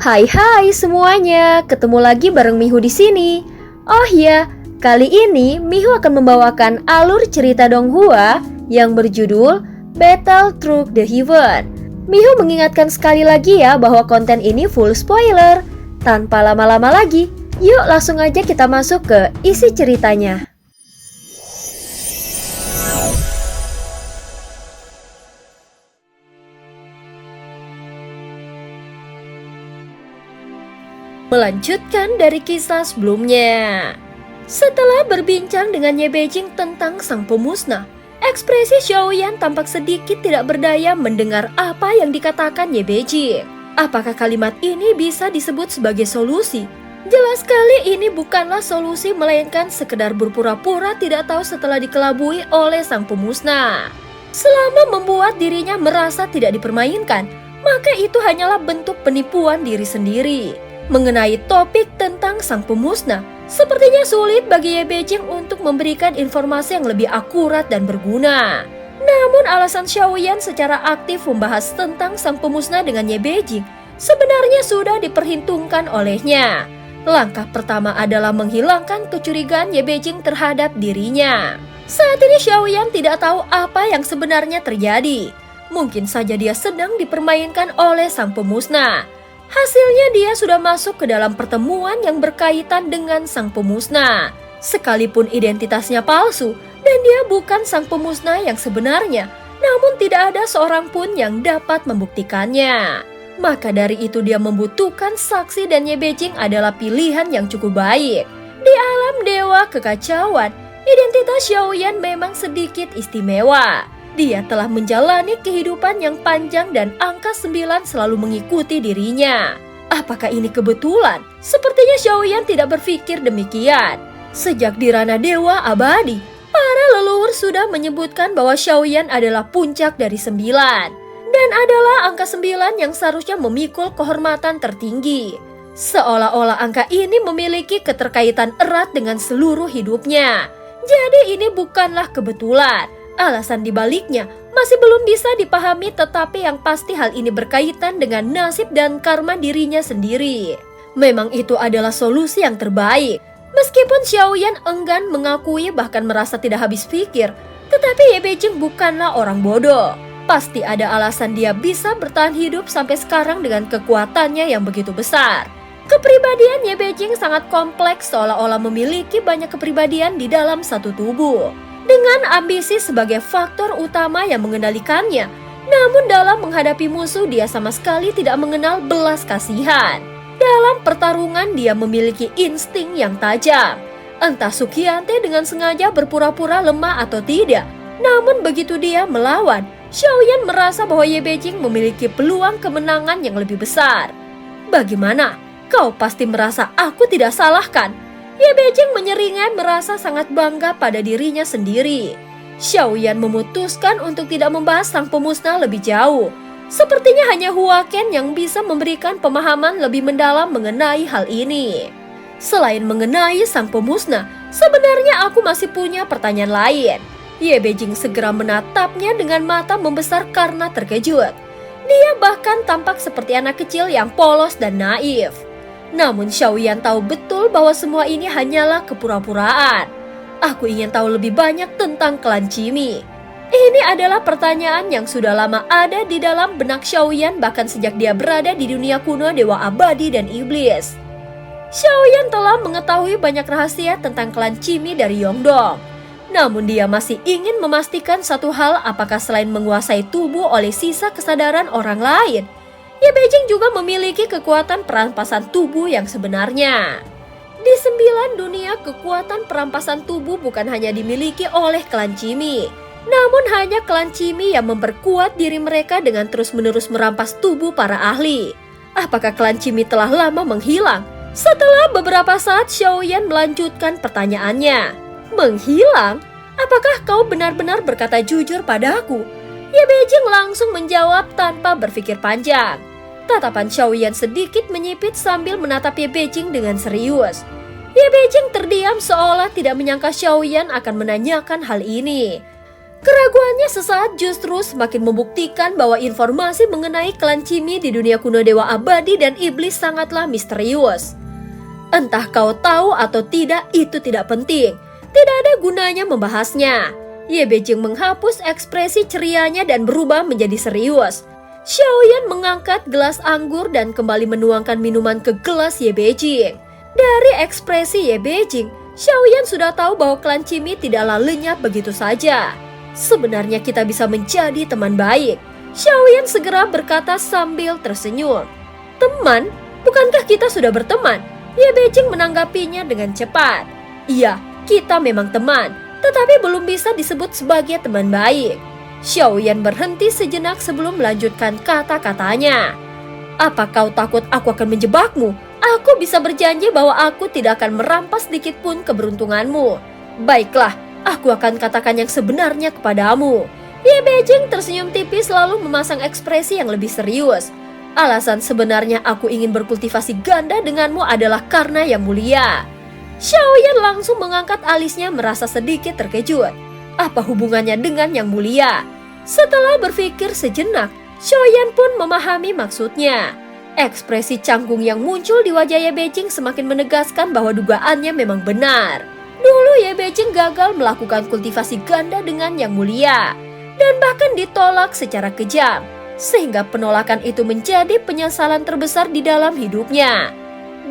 Hai semuanya, ketemu lagi bareng Mihu di sini. Oh ya, kali ini Mihu akan membawakan alur cerita Donghua yang berjudul Battle Through the Heaven. Mihu mengingatkan sekali lagi ya bahwa konten ini full spoiler. Tanpa lama-lama lagi, yuk langsung aja kita masuk ke isi ceritanya. Melanjutkan dari kisah sebelumnya. Setelah berbincang dengan Ye Beijing tentang sang pemusnah, ekspresi Xiaoyan tampak sedikit tidak berdaya mendengar apa yang dikatakan Ye Beijing. Apakah kalimat ini bisa disebut sebagai solusi? Jelas sekali ini bukanlah solusi, melainkan sekedar berpura-pura tidak tahu setelah dikelabui oleh sang pemusnah. Selama membuat dirinya merasa tidak dipermainkan, maka itu hanyalah bentuk penipuan diri sendiri. Mengenai topik tentang sang pemusnah, sepertinya sulit bagi Ye Beijing untuk memberikan informasi yang lebih akurat dan berguna. Namun alasan Xiaoyan secara aktif membahas tentang sang pemusnah dengan Ye Beijing sebenarnya sudah diperhitungkan olehnya. Langkah pertama adalah menghilangkan kecurigaan Ye Beijing terhadap dirinya. Saat ini Xiaoyan tidak tahu apa yang sebenarnya terjadi. Mungkin saja dia sedang dipermainkan oleh sang pemusnah. Hasilnya dia sudah masuk ke dalam pertemuan yang berkaitan dengan sang pemusnah. Sekalipun identitasnya palsu dan dia bukan sang pemusnah yang sebenarnya, namun tidak ada seorang pun yang dapat membuktikannya. Maka dari itu dia membutuhkan saksi dan Ye Beijing adalah pilihan yang cukup baik. Di alam dewa kekacauan, identitas Xiaoyan memang sedikit istimewa. Dia telah menjalani kehidupan yang panjang dan angka 9 selalu mengikuti dirinya. Apakah ini kebetulan? Sepertinya Xiaoyan tidak berpikir demikian. Sejak di ranah dewa abadi, para leluhur sudah menyebutkan bahwa Xiaoyan adalah puncak dari 9. Dan adalah angka 9 yang seharusnya memikul kehormatan tertinggi. Seolah-olah angka ini memiliki keterkaitan erat dengan seluruh hidupnya. Jadi ini bukanlah kebetulan. Alasan dibaliknya masih belum bisa dipahami, tetapi yang pasti hal ini berkaitan dengan nasib dan karma dirinya sendiri. Memang itu adalah solusi yang terbaik. Meskipun Xiaoyan enggan mengakui bahkan merasa tidak habis pikir, tetapi Ye Beijing bukanlah orang bodoh. Pasti ada alasan dia bisa bertahan hidup sampai sekarang dengan kekuatannya yang begitu besar. Kepribadian Ye Beijing sangat kompleks, seolah-olah memiliki banyak kepribadian di dalam satu tubuh. Dengan ambisi sebagai faktor utama yang mengendalikannya, namun dalam menghadapi musuh dia sama sekali tidak mengenal belas kasihan. Dalam pertarungan dia memiliki insting yang tajam. Entah Sukyante dengan sengaja berpura-pura lemah atau tidak, namun begitu dia melawan, Xiaoyan merasa bahwa Ye Beijing memiliki peluang kemenangan yang lebih besar. Bagaimana? Kau pasti merasa aku tidak salah kan? Ye Beijing menyeringai, merasa sangat bangga pada dirinya sendiri. Xiaoyan memutuskan untuk tidak membahas sang pemusnah lebih jauh. Sepertinya hanya Hua Ken yang bisa memberikan pemahaman lebih mendalam mengenai hal ini. Selain mengenai sang pemusnah, sebenarnya aku masih punya pertanyaan lain. Ye Beijing segera menatapnya dengan mata membesar karena terkejut. Dia bahkan tampak seperti anak kecil yang polos dan naif. Namun Xiaoyan tahu betul bahwa semua ini hanyalah kepura-puraan. Aku ingin tahu lebih banyak tentang klan Qimi. Ini adalah pertanyaan yang sudah lama ada di dalam benak Xiaoyan, bahkan sejak dia berada di dunia kuno dewa abadi dan iblis. Xiaoyan telah mengetahui banyak rahasia tentang klan Qimi dari Yongdong. Namun dia masih ingin memastikan satu hal, apakah selain menguasai tubuh oleh sisa kesadaran orang lain, Ye Beijing juga memiliki kekuatan perampasan tubuh yang sebenarnya. Di 9 dunia, kekuatan perampasan tubuh bukan hanya dimiliki oleh klan Qimi, namun hanya klan Qimi yang memperkuat diri mereka dengan terus-menerus merampas tubuh para ahli. Apakah klan Qimi telah lama menghilang? Setelah beberapa saat, Xiaoyan melanjutkan pertanyaannya. Menghilang? Apakah kau benar-benar berkata jujur padaku? Ye Beijing langsung menjawab tanpa berpikir panjang. Tatapan Xiaoyan sedikit menyipit sambil menatap Ye Beijing dengan serius. Ye Beijing terdiam seolah tidak menyangka Xiaoyan akan menanyakan hal ini. Keraguannya sesaat justru semakin membuktikan bahwa informasi mengenai klan Cimi di dunia kuno Dewa Abadi dan Iblis sangatlah misterius. Entah kau tahu atau tidak, itu tidak penting. Tidak ada gunanya membahasnya. Ye Beijing menghapus ekspresi cerianya dan berubah menjadi serius. Xiaoyan mengangkat gelas anggur dan kembali menuangkan minuman ke gelas Ye Beijing. Dari ekspresi Ye Beijing, Xiaoyan sudah tahu bahwa klan Cimi tidaklah lenyap begitu saja. Sebenarnya kita bisa menjadi teman baik. Xiaoyan segera berkata sambil tersenyum. Teman? Bukankah kita sudah berteman? Ye Beijing menanggapinya dengan cepat. Iya, kita memang teman, tetapi belum bisa disebut sebagai teman baik. Xiaoyan berhenti sejenak sebelum melanjutkan kata-katanya. Apa kau takut aku akan menjebakmu? Aku bisa berjanji bahwa aku tidak akan merampas sedikit pun keberuntunganmu. Baiklah, aku akan katakan yang sebenarnya kepadamu. Ye Beijing tersenyum tipis lalu memasang ekspresi yang lebih serius. Alasan sebenarnya aku ingin berkultivasi ganda denganmu adalah karena Yang Mulia. Xiaoyan langsung mengangkat alisnya merasa sedikit terkejut. Apa hubungannya dengan Yang Mulia? Setelah berpikir sejenak, Xiaoyan pun memahami maksudnya. Ekspresi canggung yang muncul di wajah Ye Beijing semakin menegaskan bahwa dugaannya memang benar. Dulu Ye Beijing gagal melakukan kultivasi ganda dengan Yang Mulia dan bahkan ditolak secara kejam, sehingga penolakan itu menjadi penyesalan terbesar di dalam hidupnya.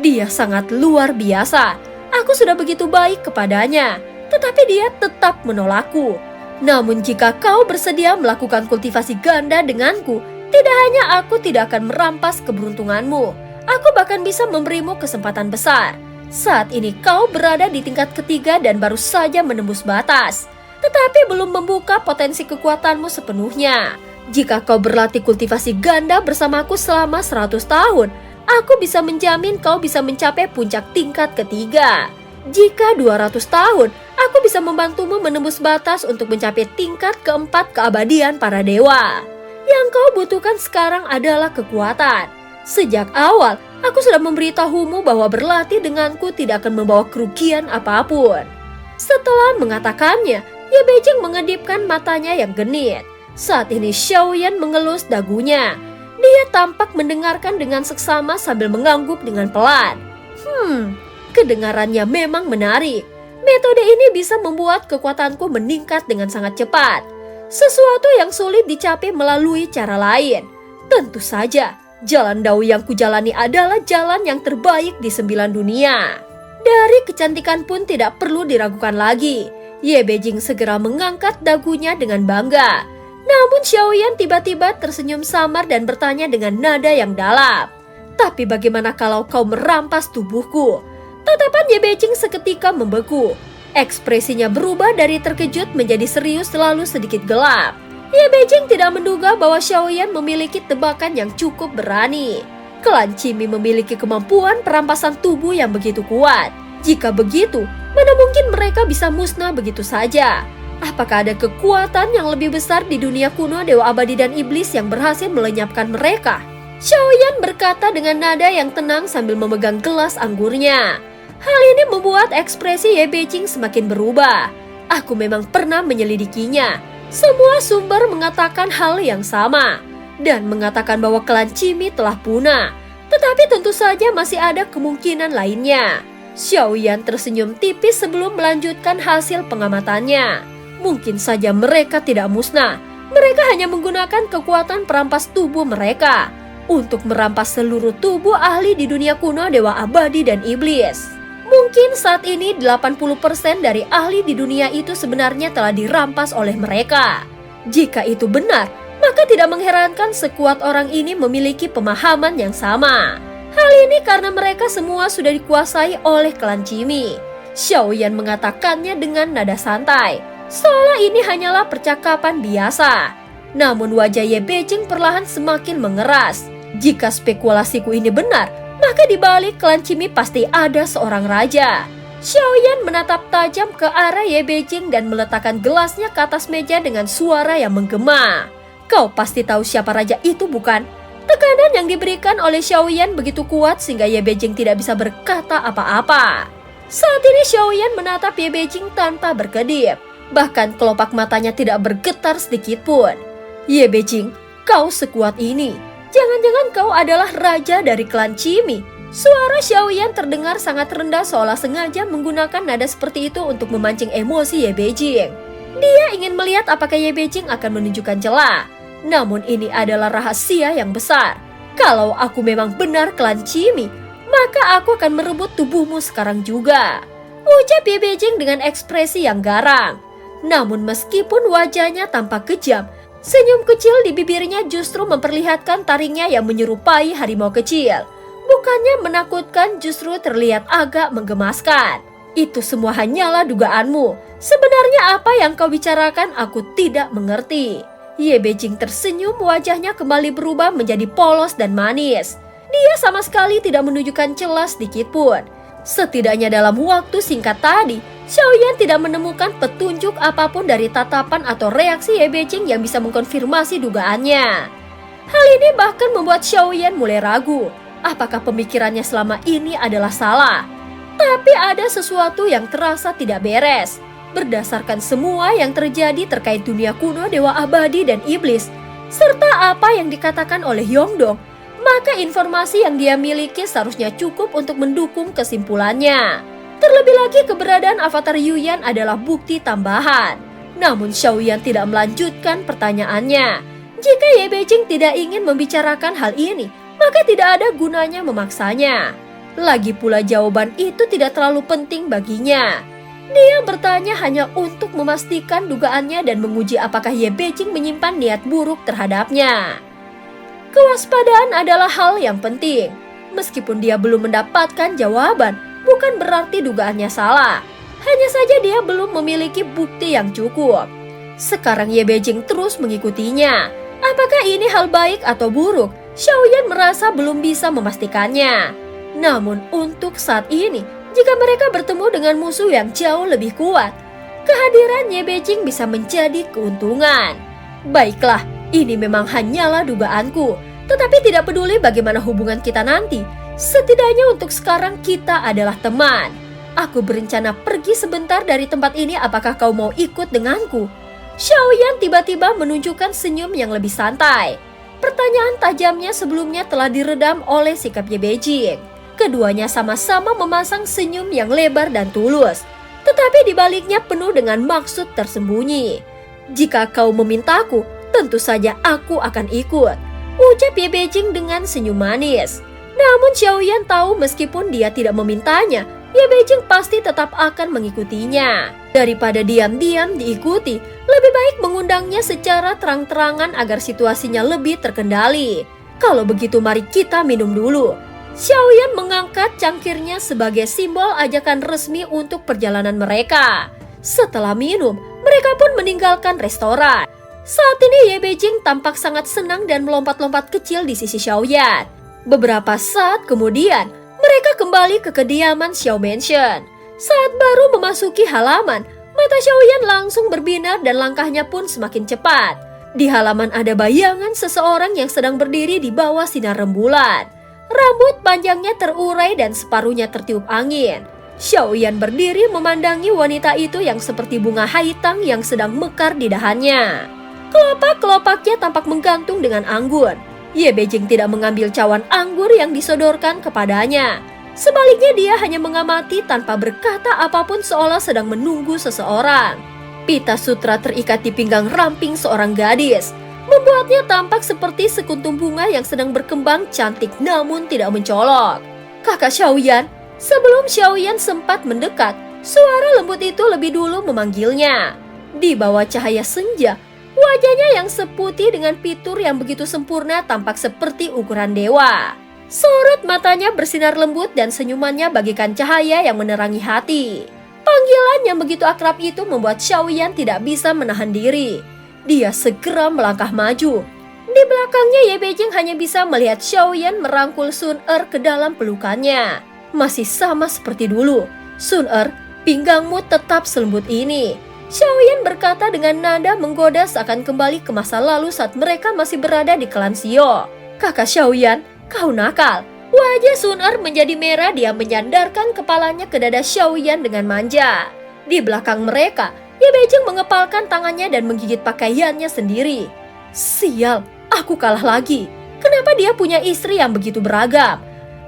Dia sangat luar biasa. Aku sudah begitu baik kepadanya, tetapi dia tetap menolakku. Namun jika kau bersedia melakukan kultivasi ganda denganku, tidak hanya aku tidak akan merampas keberuntunganmu, aku bahkan bisa memberimu kesempatan besar. Saat ini kau berada di tingkat ketiga dan baru saja menembus batas, tetapi belum membuka potensi kekuatanmu sepenuhnya. Jika kau berlatih kultivasi ganda bersamaku selama 100 tahun, aku bisa menjamin kau bisa mencapai puncak tingkat ketiga. Jika 200 tahun, aku bisa membantumu menembus batas untuk mencapai tingkat keempat keabadian para dewa. Yang kau butuhkan sekarang adalah kekuatan. Sejak awal, aku sudah memberitahumu bahwa berlatih denganku tidak akan membawa kerugian apapun. Setelah mengatakannya, Ye Beijing mengedipkan matanya yang genit. Saat ini Xiaoyan mengelus dagunya. Dia tampak mendengarkan dengan seksama sambil mengangguk dengan pelan. Kedengarannya memang menarik. Metode ini bisa membuat kekuatanku meningkat dengan sangat cepat. Sesuatu yang sulit dicapai melalui cara lain. Tentu saja, jalan dao yang kujalani adalah jalan yang terbaik di 9 dunia. Dari kecantikan pun tidak perlu diragukan lagi. Ye Beijing segera mengangkat dagunya dengan bangga. Namun Xiaoyan tiba-tiba tersenyum samar dan bertanya dengan nada yang dalam. Tapi bagaimana kalau kau merampas tubuhku? Tatapan Ye Beijing seketika membeku. Ekspresinya berubah dari terkejut menjadi serius lalu sedikit gelap. Ye Beijing tidak menduga bahwa Xiaoyan memiliki tebakan yang cukup berani. Klan Cimi memiliki kemampuan perampasan tubuh yang begitu kuat. Jika begitu, mana mungkin mereka bisa musnah begitu saja? Apakah ada kekuatan yang lebih besar di dunia kuno Dewa Abadi dan Iblis yang berhasil melenyapkan mereka? Xiaoyan berkata dengan nada yang tenang sambil memegang gelas anggurnya. Hal ini membuat ekspresi Ye Beijing semakin berubah. Aku memang pernah menyelidikinya. Semua sumber mengatakan hal yang sama dan mengatakan bahwa klan Cimi telah punah. Tetapi tentu saja masih ada kemungkinan lainnya. Xiaoyan tersenyum tipis sebelum melanjutkan hasil pengamatannya. Mungkin saja mereka tidak musnah. Mereka hanya menggunakan kekuatan perampas tubuh mereka untuk merampas seluruh tubuh ahli di dunia kuno Dewa Abadi dan Iblis. Mungkin saat ini 80% dari ahli di dunia itu sebenarnya telah dirampas oleh mereka. Jika itu benar, maka tidak mengherankan sekuat orang ini memiliki pemahaman yang sama. Hal ini karena mereka semua sudah dikuasai oleh klan Cimi. Xiaoyan mengatakannya dengan nada santai, seolah ini hanyalah percakapan biasa. Namun wajah Ye Beijing perlahan semakin mengeras. Jika spekulasiku ini benar, maka di balik klan Cimi pasti ada seorang raja. Xiaoyan menatap tajam ke arah Ye Beijing dan meletakkan gelasnya ke atas meja dengan suara yang menggema. Kau pasti tahu siapa raja itu, bukan? Tekanan yang diberikan oleh Xiaoyan begitu kuat sehingga Ye Beijing tidak bisa berkata apa-apa. Saat ini Xiaoyan menatap Ye Beijing tanpa berkedip. Bahkan kelopak matanya tidak bergetar sedikit pun. Ye Beijing, kau sekuat ini. Jangan-jangan kau adalah raja dari klan Qimi. Suara Xiaoyan terdengar sangat rendah seolah sengaja menggunakan nada seperti itu untuk memancing emosi Ye Beijing. Dia ingin melihat apakah Ye Beijing akan menunjukkan celah. Namun ini adalah rahasia yang besar. Kalau aku memang benar klan Qimi, maka aku akan merebut tubuhmu sekarang juga. Ucap Ye Beijing dengan ekspresi yang garang. Namun meskipun wajahnya tampak kejam, senyum kecil di bibirnya justru memperlihatkan taringnya yang menyerupai harimau kecil. Bukannya menakutkan, justru terlihat agak menggemaskan. Itu semua hanyalah dugaanmu. Sebenarnya apa yang kau bicarakan aku tidak mengerti. Ye Beijing tersenyum, wajahnya kembali berubah menjadi polos dan manis. Dia sama sekali tidak menunjukkan celah sedikit pun. Setidaknya dalam waktu singkat tadi, Xiaoyan tidak menemukan petunjuk apapun dari tatapan atau reaksi Ye Beijing yang bisa mengkonfirmasi dugaannya. Hal ini bahkan membuat Xiaoyan mulai ragu. Apakah pemikirannya selama ini adalah salah? Tapi ada sesuatu yang terasa tidak beres. Berdasarkan semua yang terjadi terkait dunia kuno, dewa abadi dan iblis, serta apa yang dikatakan oleh Yongdong, maka informasi yang dia miliki seharusnya cukup untuk mendukung kesimpulannya. Terlebih lagi keberadaan avatar Yuyan adalah bukti tambahan. Namun Xiaoyan tidak melanjutkan pertanyaannya. Jika Ye Beijing tidak ingin membicarakan hal ini, maka tidak ada gunanya memaksanya. Lagi pula jawaban itu tidak terlalu penting baginya. Dia bertanya hanya untuk memastikan dugaannya dan menguji apakah Ye Beijing menyimpan niat buruk terhadapnya. Kewaspadaan adalah hal yang penting. Meskipun dia belum mendapatkan jawaban, bukan berarti dugaannya salah. Hanya saja dia belum memiliki bukti yang cukup. Sekarang Ye Beijing terus mengikutinya. Apakah ini hal baik atau buruk? Xiaoyan merasa belum bisa memastikannya. Namun untuk saat ini, jika mereka bertemu dengan musuh yang jauh lebih kuat, kehadiran Ye Beijing bisa menjadi keuntungan. Baiklah, ini memang hanyalah dugaanku. Tetapi tidak peduli bagaimana hubungan kita nanti, setidaknya untuk sekarang kita adalah teman. Aku berencana pergi sebentar dari tempat ini, apakah kau mau ikut denganku? Xiaoyan tiba-tiba menunjukkan senyum yang lebih santai. Pertanyaan tajamnya sebelumnya telah diredam oleh sikap Ye Beijing. Keduanya sama-sama memasang senyum yang lebar dan tulus, tetapi di baliknya penuh dengan maksud tersembunyi. Jika kau memintaku, tentu saja aku akan ikut, ucap Ye Beijing dengan senyum manis. Namun Xiaoyan tahu meskipun dia tidak memintanya, Ye Beijing pasti tetap akan mengikutinya. Daripada diam-diam diikuti, lebih baik mengundangnya secara terang-terangan agar situasinya lebih terkendali. Kalau begitu mari kita minum dulu. Xiaoyan mengangkat cangkirnya sebagai simbol ajakan resmi untuk perjalanan mereka. Setelah minum, mereka pun meninggalkan restoran. Saat ini Ye Beijing tampak sangat senang dan melompat-lompat kecil di sisi Xiaoyan. Beberapa saat kemudian, mereka kembali ke kediaman Xiao Mansion. Saat baru memasuki halaman, mata Xiaoyan langsung berbinar dan langkahnya pun semakin cepat. Di halaman ada bayangan seseorang yang sedang berdiri di bawah sinar rembulan. Rambut panjangnya terurai dan separuhnya tertiup angin. Xiaoyan berdiri memandangi wanita itu yang seperti bunga haitang yang sedang mekar di dahannya. Kelopak-kelopaknya tampak menggantung dengan anggun. Ye Beijing tidak mengambil cawan anggur yang disodorkan kepadanya. Sebaliknya dia hanya mengamati tanpa berkata apapun seolah sedang menunggu seseorang. Pita sutra terikat di pinggang ramping seorang gadis, membuatnya tampak seperti sekuntum bunga yang sedang berkembang cantik namun tidak mencolok. Kakak Xiaoyan. Sebelum Xiaoyan sempat mendekat, suara lembut itu lebih dulu memanggilnya. Di bawah cahaya senja, wajahnya yang seputih dengan fitur yang begitu sempurna tampak seperti ukuran dewa. Sorot matanya bersinar lembut dan senyumannya bagaikan cahaya yang menerangi hati. Panggilan yang begitu akrab itu membuat Xiaoyan tidak bisa menahan diri. Dia segera melangkah maju. Di belakangnya Ye Beijing hanya bisa melihat Xiaoyan merangkul Sun Er ke dalam pelukannya. Masih sama seperti dulu. Sun Er, pinggangmu tetap selembut ini. Xiaoyan berkata dengan nada menggoda seakan kembali ke masa lalu saat mereka masih berada di klan Xio. Kakak Xiaoyan, kau nakal. Wajah Sun Er menjadi merah, dia menyandarkan kepalanya ke dada Xiaoyan dengan manja. Di belakang mereka, Ye Beijing mengepalkan tangannya dan menggigit pakaiannya sendiri. Sial, aku kalah lagi. Kenapa dia punya istri yang begitu beragam?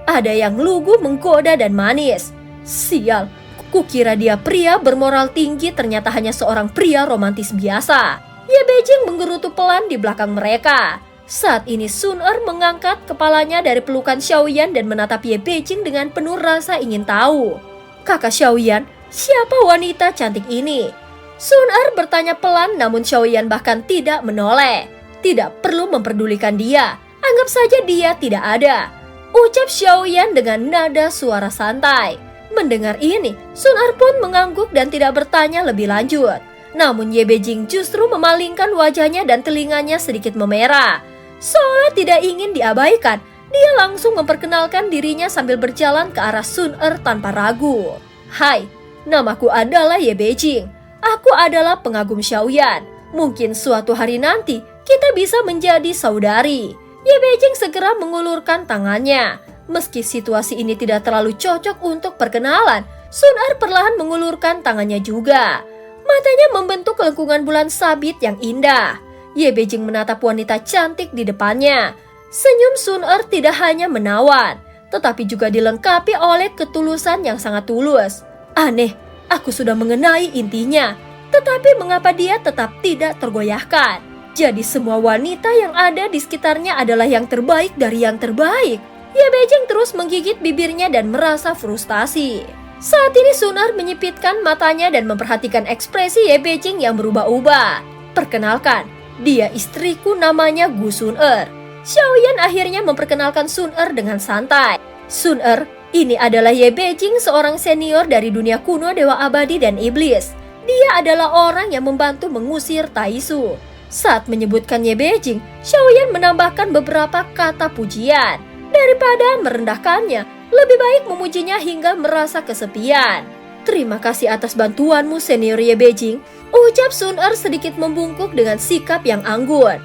Ada yang lugu, menggoda, dan manis. Sial, kukira dia pria bermoral tinggi, ternyata hanya seorang pria romantis biasa. Ye Beijing menggerutu pelan di belakang mereka. Saat ini Sun Er mengangkat kepalanya dari pelukan Xiaoyan dan menatap Ye Beijing dengan penuh rasa ingin tahu. Kakak Xiaoyan, siapa wanita cantik ini? Sun Er bertanya pelan, namun Xiaoyan bahkan tidak menoleh. Tidak perlu memperdulikan dia, anggap saja dia tidak ada, ucap Xiaoyan dengan nada suara santai. Mendengar ini, Sun Er pun mengangguk dan tidak bertanya lebih lanjut. Namun Ye Beijing justru memalingkan wajahnya dan telinganya sedikit memerah. Seolah tidak ingin diabaikan, dia langsung memperkenalkan dirinya sambil berjalan ke arah Sun Er tanpa ragu. Hai, namaku adalah Ye Beijing. Aku adalah pengagum Xiaoyan. Mungkin suatu hari nanti kita bisa menjadi saudari. Ye Beijing segera mengulurkan tangannya. Meski situasi ini tidak terlalu cocok untuk perkenalan, Sun Er perlahan mengulurkan tangannya juga. Matanya membentuk lengkungan bulan sabit yang indah. Ye Beijing menatap wanita cantik di depannya. Senyum Sun Er tidak hanya menawan, tetapi juga dilengkapi oleh ketulusan yang sangat tulus. Aneh, aku sudah mengenai intinya. Tetapi mengapa dia tetap tidak tergoyahkan? Jadi semua wanita yang ada di sekitarnya adalah yang terbaik dari yang terbaik. Ye Beijing terus menggigit bibirnya dan merasa frustasi. Saat ini Sun Er menyipitkan matanya dan memperhatikan ekspresi Ye Beijing yang berubah-ubah. Perkenalkan, dia istriku, namanya Gu Sun Er. Xiaoyan akhirnya memperkenalkan Sun Er dengan santai. Sun Er, ini adalah Ye Beijing, seorang senior dari dunia kuno, dewa abadi dan iblis. Dia adalah orang yang membantu mengusir Taisu. Saat menyebutkan Ye Beijing, Xiaoyan menambahkan beberapa kata pujian. Daripada merendahkannya, lebih baik memujinya hingga merasa kesepian. Terima kasih atas bantuanmu, senior Ye Beijing, ucap Sun Er sedikit membungkuk dengan sikap yang anggun.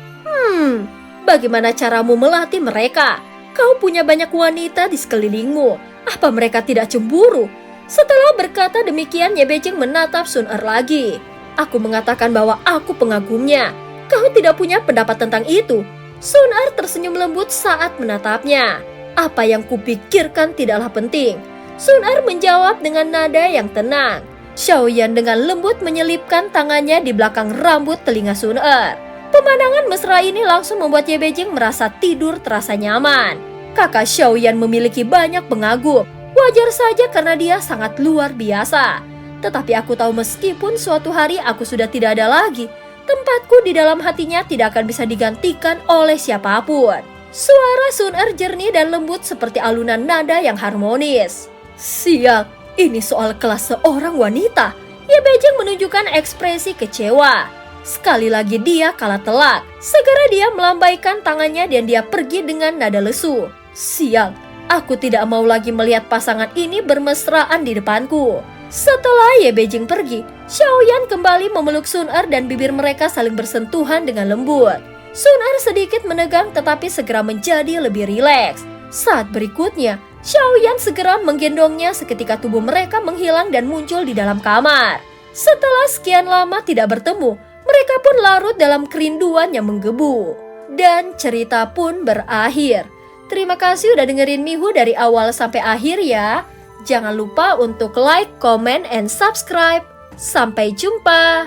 Bagaimana caramu melatih mereka? Kau punya banyak wanita di sekelilingmu. Apa mereka tidak cemburu? Setelah berkata demikian, Ye Beijing menatap Sun Er lagi. Aku mengatakan bahwa aku pengagumnya. Kau tidak punya pendapat tentang itu. Sun Er tersenyum lembut saat menatapnya. Apa yang kupikirkan tidaklah penting. Sun Er menjawab dengan nada yang tenang. Xiaoyan dengan lembut menyelipkan tangannya di belakang rambut telinga Sun Er. Pemandangan mesra ini langsung membuat Ye Beijing merasa tidur terasa nyaman. Kakak Xiaoyan memiliki banyak pengagum. Wajar saja karena dia sangat luar biasa. Tetapi aku tahu meskipun suatu hari aku sudah tidak ada lagi, tempatku di dalam hatinya tidak akan bisa digantikan oleh siapapun. Suara Sun Er jernih dan lembut seperti alunan nada yang harmonis. Sial, ini soal kelas seorang wanita. Ye Beijing menunjukkan ekspresi kecewa. Sekali lagi dia kalah telak. Segera dia melambaikan tangannya dan dia pergi dengan nada lesu. Sial, aku tidak mau lagi melihat pasangan ini bermesraan di depanku. Setelah Ye Beijing pergi, Xiaoyan kembali memeluk Sun Er dan bibir mereka saling bersentuhan dengan lembut. Sun Er sedikit menegang tetapi segera menjadi lebih rileks. Saat berikutnya, Xiaoyan segera menggendongnya seketika tubuh mereka menghilang dan muncul di dalam kamar. Setelah sekian lama tidak bertemu, mereka pun larut dalam kerinduan yang menggebu. Dan cerita pun berakhir. Terima kasih udah dengerin Mihu dari awal sampai akhir ya. Jangan lupa untuk like, comment, and subscribe. Sampai jumpa.